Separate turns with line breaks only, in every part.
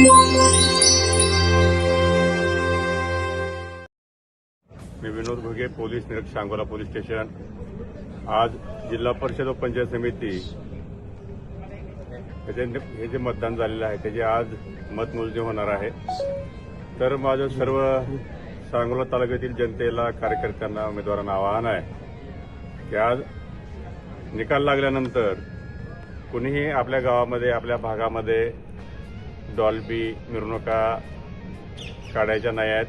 मी विनोद Ghuge, police निरीक्षक, Sangola police station. आज जिल्हा परिषद व पंचायत समिती हे जे मतदान झालेलं आहे त्याचे आज मतमोजणी होणार आहे. तर माझं सर्व सांगोला तालुक्यातील जनतेला, कार्यकर्त्यांना, उमेदवारांना आवाहन आहे की आज निकाल लागल्यानंतर कुणीही आपल्या गावामध्ये, आपल्या भागामध्ये डॉल्बी मिरवणुका काढायच्या नाही आहेत.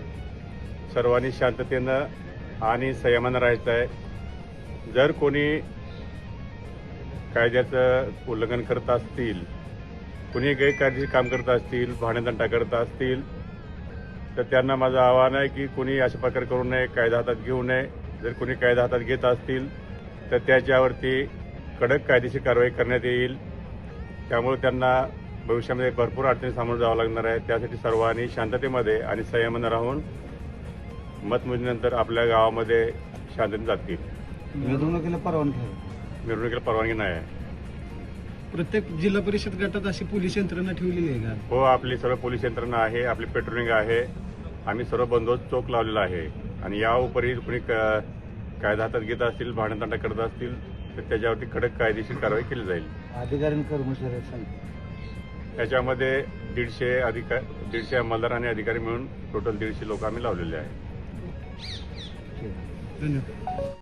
सर्वांनी शांततेनं आणि संयमानं राहायचं आहे. जर कोणी कायद्याचं उल्लंघन करत असतील, कुणी गैरकायदेशीर काम करत असतील, भांडणतंटा करत असतील, तर त्यांना माझं आवाहन आहे की कुणी अशा प्रकारे करू नये, कायदा हातात घेऊ नये. जर कुणी कायदा हातात घेत असतील तर त्याच्यावरती कडक कायदेशीर कारवाई करण्यात येईल. त्यामुळे त्यांना भविष्यामध्ये भरपूर अडचणी सामोरं जावं लागणार आहे. त्यासाठी सर्वांनी शांततेमध्ये आणि संयमानं राहून मतमोजणीनंतर आपल्या गावामध्ये शांततेने जातील.
मिरवणुकीला
परवानगी नाही आहे.
प्रत्येक जिल्हा परिषद गटात अशी पोलीस यंत्रणा ठेवलेली आहे का?
हो, आपली सर्व पोलीस यंत्रणा आहे, आपली पेट्रोलिंग आहे, आम्ही सर्व बंदोबस्त चोख लावलेला आहे. आणि या उपरी कुणी कायदा हातात घेत असतील, भांडणतंटा करत असतील तर त्याच्यावरती कडक कायदेशीर कारवाई केली जाईल.
अधिकारी कर्मचारी
त्याच्यामध्ये 150 अंमलदार आणि अधिकारी मिळून टोटल 150 लोक आम्ही लावलेले आहे.
धन्यवाद.